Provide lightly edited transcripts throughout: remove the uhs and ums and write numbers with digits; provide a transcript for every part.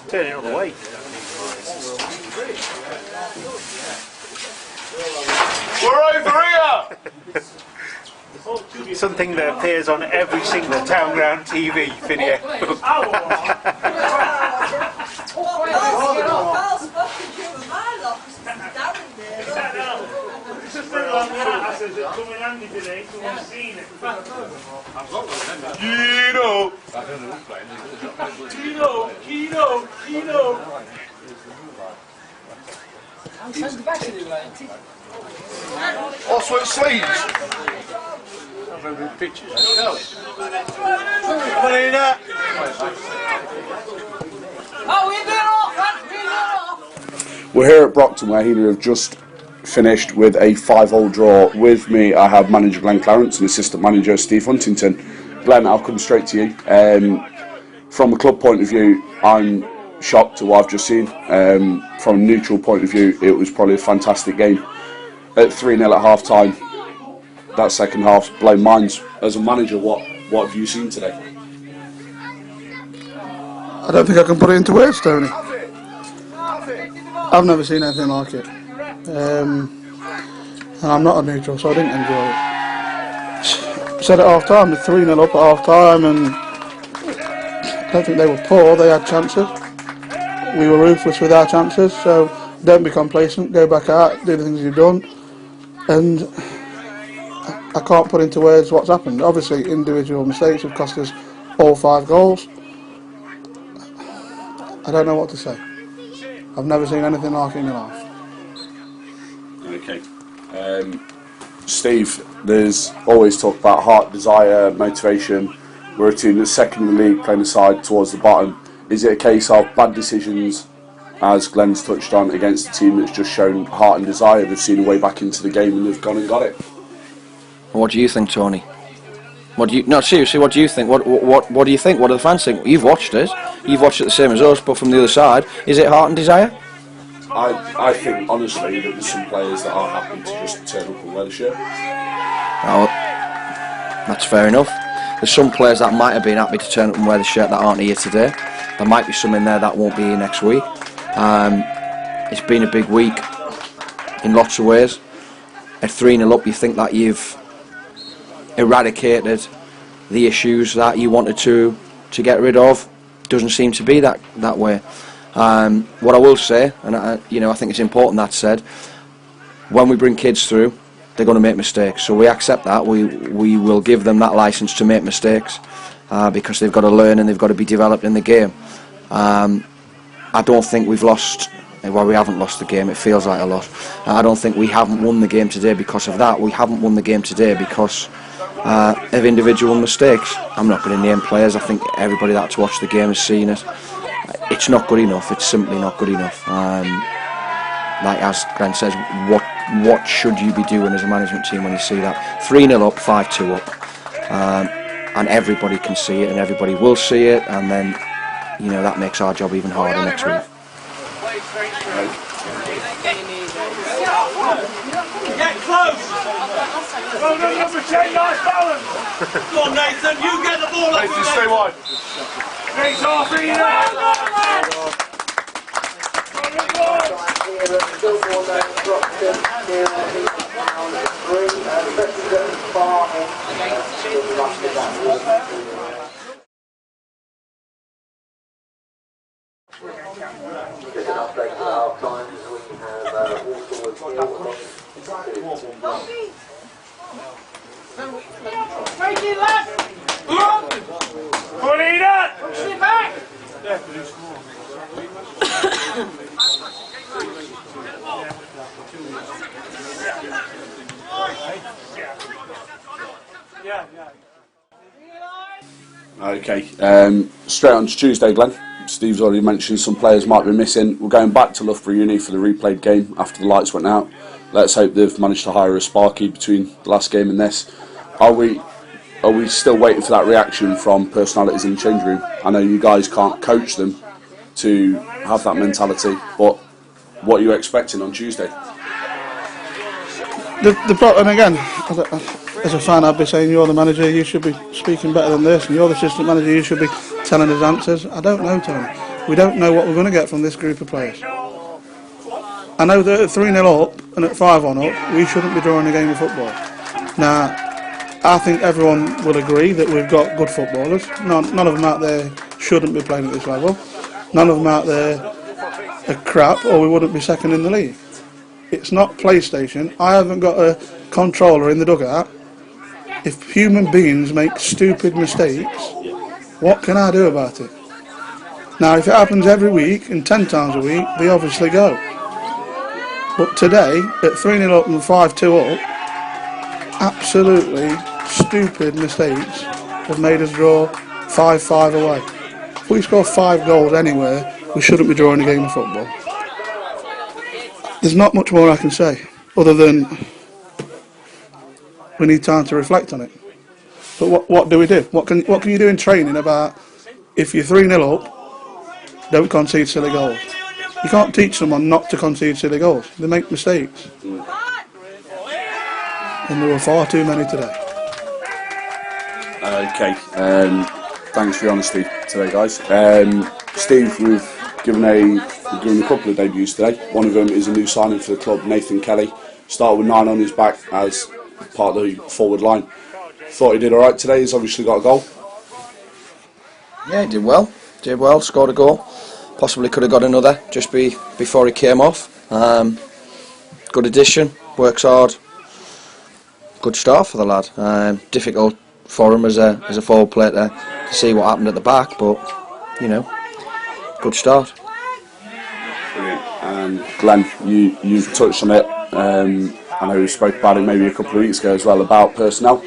Turn it another way. We're over here! Something that appears on every single town ground TV video. Heanor! Also at sleeves. We're here at Brocton where Heanor have just finished with a 5-hole draw. With me I have manager Glenn Clarence and assistant manager Steve Huntington. Glenn, I'll come straight to you. From a club point of view, I'm shocked at what I've just seen. From a neutral point of view, it was probably a fantastic game. At 3-0 at half time, that second half's blown minds. As a manager, what have you seen today? I don't think I can put it into words, Tony. I've never seen anything like it. And I'm not a neutral, so I didn't enjoy it. Said at half time, they're 3-0 up at half time, and I don't think they were poor, they had chances. We were ruthless with our chances, so don't be complacent, go back out, do the things you've done. And I can't put into words what's happened. Obviously, individual mistakes have cost us all 5 goals. I don't know what to say. I've never seen anything like it in my life. Okay. Steve, there's always talk about heart, desire, motivation. We're a team that's second in the league, playing aside towards the bottom. Is it a case of bad decisions, as Glenn's touched on, against a team that's just shown heart and desire? They've seen a way back into the game and they've gone and got it. What do you think, Tony? No, seriously, what do you think? What do you think? What do the fans think? You've watched it. You've watched it the same as us, but from the other side, is it heart and desire? I think, honestly, that there's some players that are happy to just turn up and wear the shirt. Oh, that's fair enough. There's some players that might have been happy to turn up and wear the shirt that aren't here today. There might be some in there that won't be here next week. It's been a big week in lots of ways. At 3-0 up, you think that you've eradicated the issues that you wanted to get rid of. Doesn't seem to be that way. What I will say, and I think it's important that's said, when we bring kids through, they're going to make mistakes. So we accept that. We will give them that license to make mistakes because they've got to learn and they've got to be developed in the game. I don't think we've lost. Well, we haven't lost the game. It feels like a loss. I don't think we haven't won the game today because of that. We haven't won the game today because of individual mistakes. I'm not going to name players. I think everybody that's watched the game has seen it. It's not good enough. It's simply not good enough. Like as Glenn says, what should you be doing as a management team when you see that 3-0 up, 5-2 up, and everybody can see it and everybody will see it, and then that makes our job even harder next week. Get close! Well done, number 10, nice balance! Go on, Nathan, you get the ball up. Nathan, stay wide. Great off, Heanor! Just an update at half time as we have Make it left! Put it up! Push it back! Okay, straight on to Tuesday, Glenn. Steve's already mentioned some players might be missing. We're going back to Loughborough Uni for the replayed game after the lights went out. Let's hope they've managed to hire a sparky between the last game and this. Are we still waiting for that reaction from personalities in the change room? I know you guys can't coach them to have that mentality, but what are you expecting on Tuesday? And again, as a fan, I'd be saying, you're the manager, you should be speaking better than this, and you're the assistant manager, you should be telling us answers. I don't know, Tony. We don't know what we're going to get from this group of players. I know that at 3-0 up and at 5-1 up, we shouldn't be drawing a game of football. Now, I think everyone will agree that we've got good footballers. None of them out there shouldn't be playing at this level. None of them out there are crap, or we wouldn't be second in the league. It's not PlayStation. I haven't got a controller in the dugout. If human beings make stupid mistakes, what can I do about it? Now, if it happens every week and 10 times a week, they obviously go. But today, at 3-0 up and 5-2 up, absolutely stupid mistakes have made us draw 5-5 away. If we score 5 goals anywhere, we shouldn't be drawing a game of football. There's not much more I can say, other than we need time to reflect on it. But what do we do? What can you do in training about if you're 3-0 up, don't concede silly goals? You can't teach someone not to concede silly goals. They make mistakes. And there were far too many today. Okay, thanks for your honesty today, guys. Steve, we've given a couple of debuts today. One of them is a new signing for the club, Nathan Kelly. Started with 9 on his back as part of the forward line. Thought he did alright today. He's obviously got a goal. Yeah, he did well. Scored a goal. Possibly could have got another just before he came off. Good addition. Works hard. Good start for the lad. Difficult for him as a forward player to see what happened at the back, but good start. Brilliant. And Glenn, you've touched on it. I know we spoke about it maybe a couple of weeks ago as well about personnel.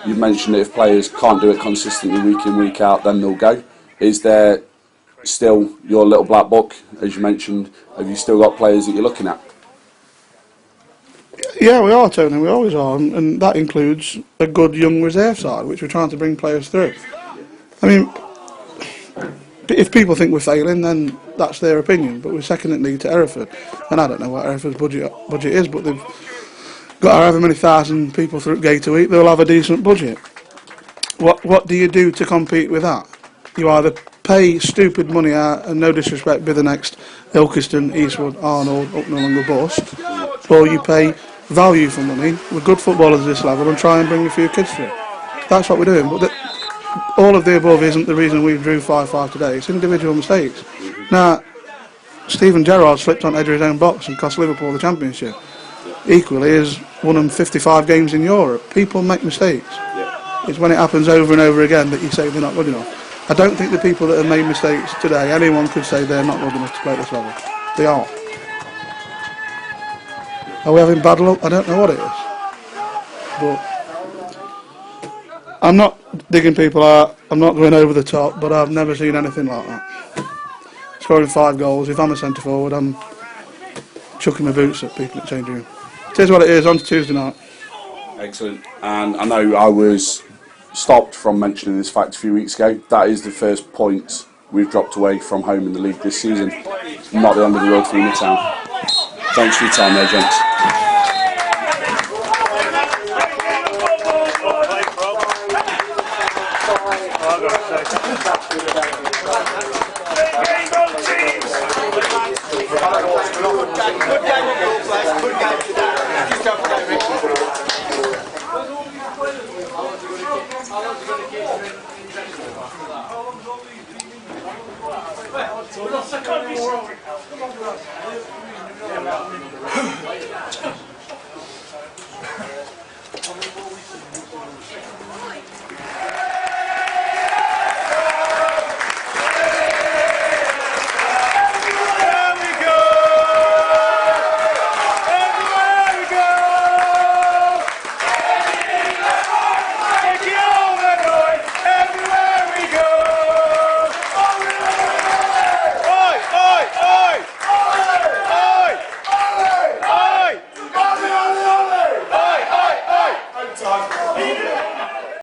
You've mentioned that if players can't do it consistently week in, week out, then they'll go. Is there still your little black book, as you mentioned? Have you still got players that you're looking at? Yeah, we are, Tony, we always are, and that includes a good young reserve side, which we're trying to bring players through. I mean, if people think we're failing, then that's their opinion, but we're second in league to Hereford, and I don't know what Hereford's budget is, but they've got however many thousand people through gate a week, they'll have a decent budget. What do you do to compete with that? You either pay stupid money out, and no disrespect, be the next Ilkeston, Eastwood, Arnold, Upnall and the bust, or you pay value for money with good footballers at this level and try and bring a few kids through. That's what we're doing. But all of the above isn't the reason we drew 5-5 today. It's individual mistakes. Now, Stephen Gerrard slipped on edge of his own box and cost Liverpool the championship. Equally, has won them 55 games in Europe. People make mistakes. It's when it happens over and over again that you say they're not good enough. I don't think the people that have made mistakes today, anyone could say they're not good enough to play at this level. They are. Are we having bad luck? I don't know what it is. But I'm not digging people out, I'm not going over the top, but I've never seen anything like that. Scoring 5 goals, if I'm a centre forward, I'm chucking my boots at people at changing room. It is what it is, on to Tuesday night. Excellent. And I know I was stopped from mentioning this fact a few weeks ago. That is the first point we've dropped away from home in the league this season. Not the end of the world for Midtown. Thanks for your time there, gents. Time.